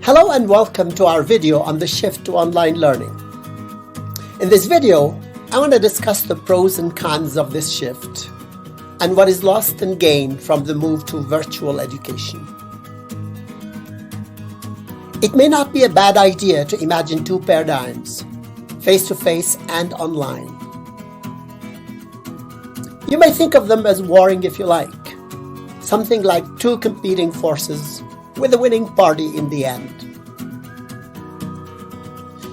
Hello and welcome to our video on the shift to online learning. In this video, I want to discuss the pros and cons of this shift and what is lost and gained from the move to virtual education. It may not be a bad idea to imagine two paradigms, face-to-face and online. You may think of them as warring if you like, something like two competing forces with a winning party in the end.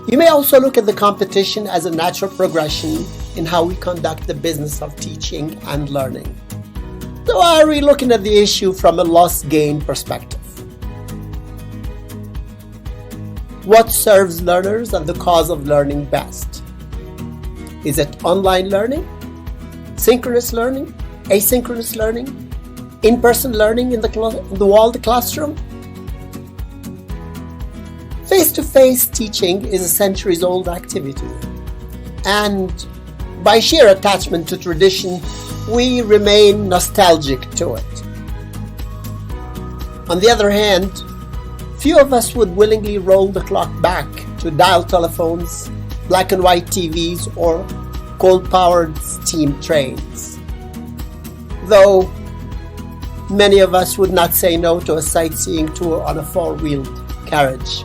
You may also look at the competition as a natural progression in how we conduct the business of teaching and learning. So are we looking at the issue from a loss-gain perspective? What serves learners and the cause of learning best? Is it online learning, synchronous learning, asynchronous learning, in-person learning in the walled classroom? Face-to-face teaching is a centuries-old activity, and by sheer attachment to tradition, we remain nostalgic to it. On the other hand, few of us would willingly roll the clock back to dial telephones, black and white TVs, or coal-powered steam trains. Though many of us would not say no to a sightseeing tour on a four-wheeled carriage.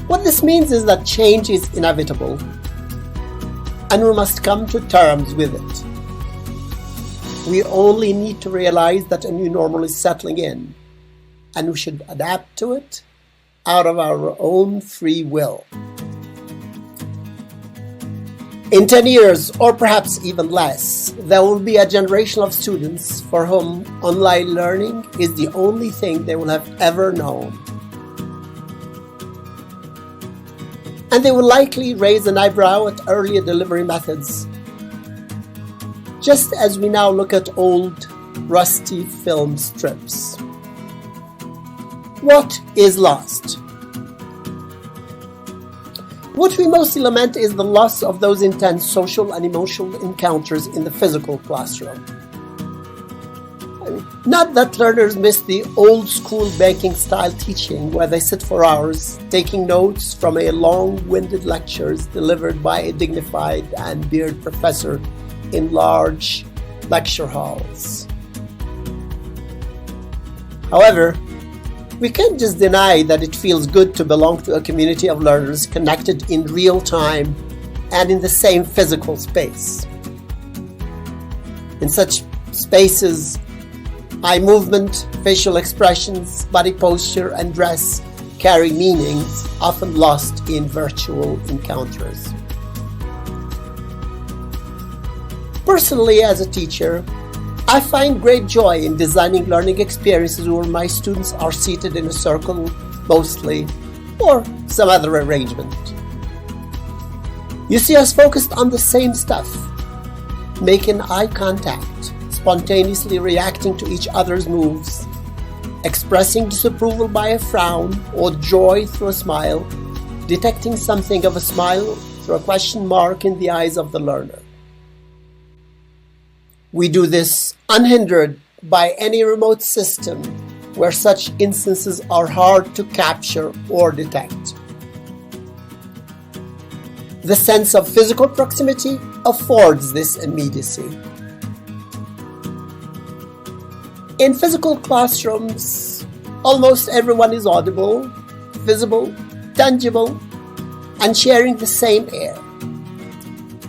What this means is that change is inevitable, and we must come to terms with it. We only need to realize that a new normal is settling in, and we should adapt to it out of our own free will. In 10 years, or perhaps even less, there will be a generation of students for whom online learning is the only thing they will have ever known. And they will likely raise an eyebrow at earlier delivery methods, just as we now look at old, rusty film strips. What is lost? What we mostly lament is the loss of those intense social and emotional encounters in the physical classroom. Not that learners miss the old-school banking-style teaching where they sit for hours taking notes from a long-winded lectures delivered by a dignified and bearded professor in large lecture halls. However, we can't just deny that it feels good to belong to a community of learners connected in real time and in the same physical space. In such spaces, eye movement, facial expressions, body posture, and dress carry meanings often lost in virtual encounters. Personally, as a teacher, I find great joy in designing learning experiences where my students are seated in a circle, mostly, or some other arrangement. You see us focused on the same stuff, making eye contact, spontaneously reacting to each other's moves, expressing disapproval by a frown or joy through a smile, detecting something of a smile through a question mark in the eyes of the learner. We do this unhindered by any remote system where such instances are hard to capture or detect. The sense of physical proximity affords this immediacy. In physical classrooms, almost everyone is audible, visible, tangible, and sharing the same air.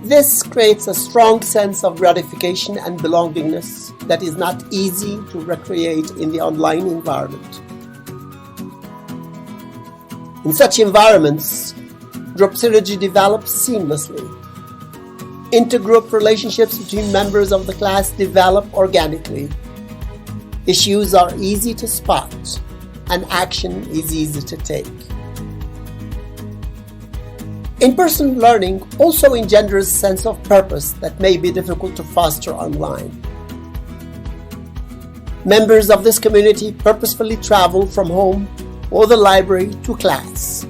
This creates a strong sense of gratification and belongingness that is not easy to recreate in the online environment. In such environments, group synergy develops seamlessly. Intergroup relationships between members of the class develop organically. Issues are easy to spot, and action is easy to take. In-person learning also engenders a sense of purpose that may be difficult to foster online. Members of this community purposefully travel from home or the library to class.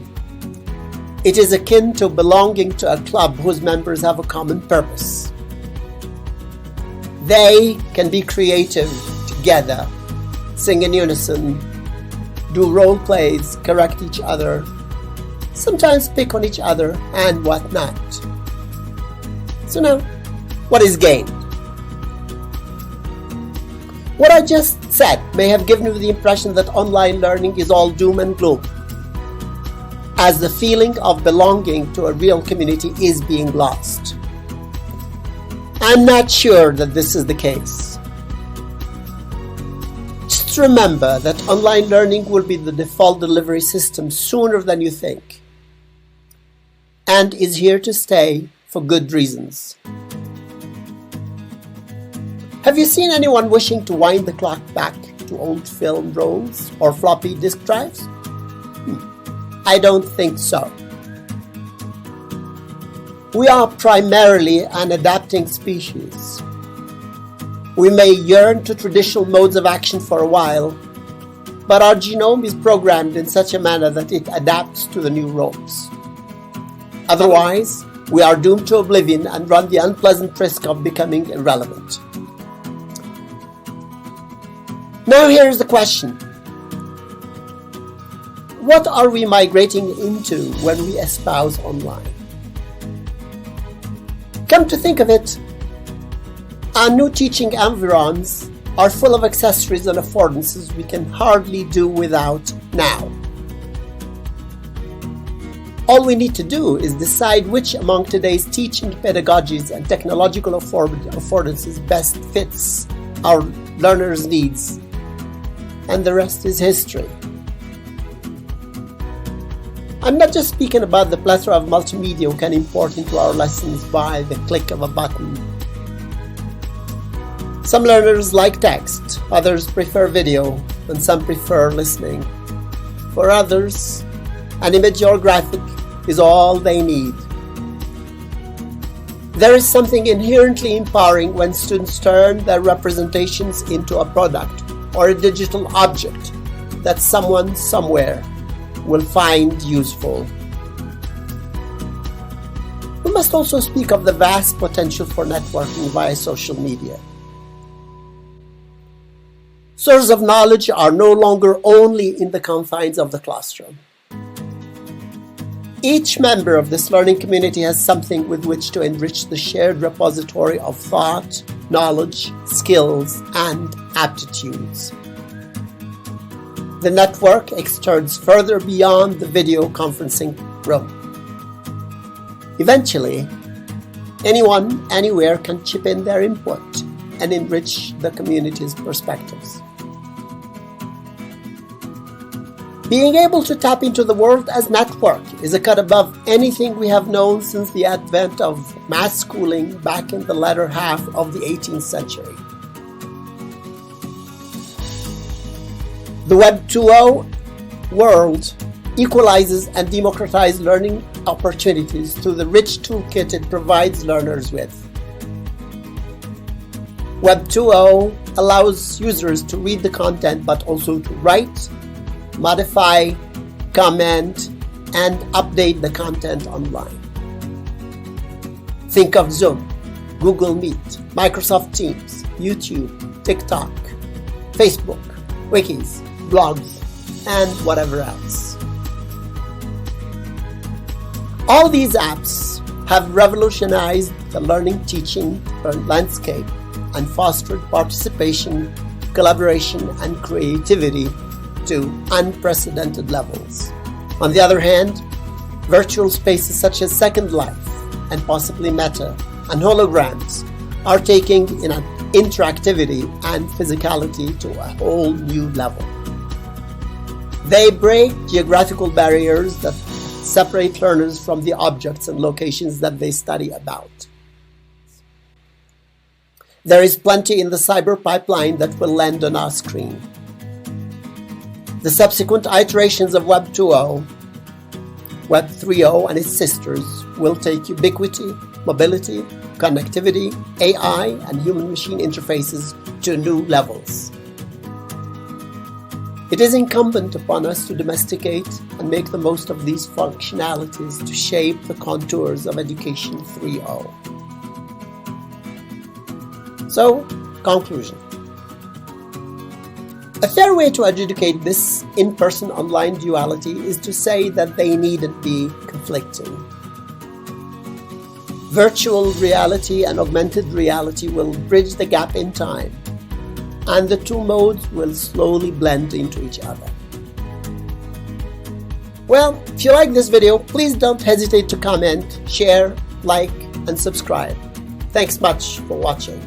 It is akin to belonging to a club whose members have a common purpose. They can be creative together, sing in unison, do role plays, correct each other, sometimes pick on each other, and whatnot. So now, what is gained? What I just said may have given you the impression that online learning is all doom and gloom, as the feeling of belonging to a real community is being lost. I'm not sure that this is the case. Just remember that online learning will be the default delivery system sooner than you think, and is here to stay for good reasons. Have you seen anyone wishing to wind the clock back to old film rolls or floppy disk drives? I don't think so. We are primarily an adapting species. We may yearn to traditional modes of action for a while, but our genome is programmed in such a manner that it adapts to the new roles. Otherwise, we are doomed to oblivion and run the unpleasant risk of becoming irrelevant. Now here's the question. What are we migrating into when we espouse online? Come to think of it, our new teaching environs are full of accessories and affordances we can hardly do without now. All we need to do is decide which among today's teaching pedagogies and technological affordances best fits our learners' needs, and the rest is history. I'm not just speaking about the plethora of multimedia we can import into our lessons by the click of a button. Some learners like text, others prefer video, and some prefer listening. For others, an image or graphic is all they need. There is something inherently empowering when students turn their representations into a product or a digital object that someone somewhere will find useful. We must also speak of the vast potential for networking via social media. Sources of knowledge are no longer only in the confines of the classroom. Each member of this learning community has something with which to enrich the shared repository of thought, knowledge, skills, and aptitudes. The network extends further beyond the video conferencing room. Eventually, anyone, anywhere can chip in their input and enrich the community's perspectives. Being able to tap into the world as network is a cut above anything we have known since the advent of mass schooling back in the latter half of the 18th century. The Web 2.0 world equalizes and democratizes learning opportunities through the rich toolkit it provides learners with. Web 2.0 allows users to read the content but also to write, modify, comment, and update the content online. Think of Zoom, Google Meet, Microsoft Teams, YouTube, TikTok, Facebook, wikis, blogs, and whatever else. All these apps have revolutionized the learning teaching landscape and fostered participation, collaboration, and creativity to unprecedented levels. On the other hand, virtual spaces such as Second Life and possibly Meta and holograms are taking interactivity and physicality to a whole new level. They break geographical barriers that separate learners from the objects and locations that they study about. There is plenty in the cyber pipeline that will land on our screen. The subsequent iterations of Web 2.0, Web 3.0 and its sisters will take ubiquity, mobility, connectivity, AI, and human-machine interfaces to new levels. It is incumbent upon us to domesticate and make the most of these functionalities to shape the contours of Education 3.0. So, conclusion. A fair way to adjudicate this in-person online duality is to say that they needn't be conflicting. Virtual reality and augmented reality will bridge the gap in time, and the two modes will slowly blend into each other. Well, if you like this video, please don't hesitate to comment, share, like, and subscribe. Thanks much for watching.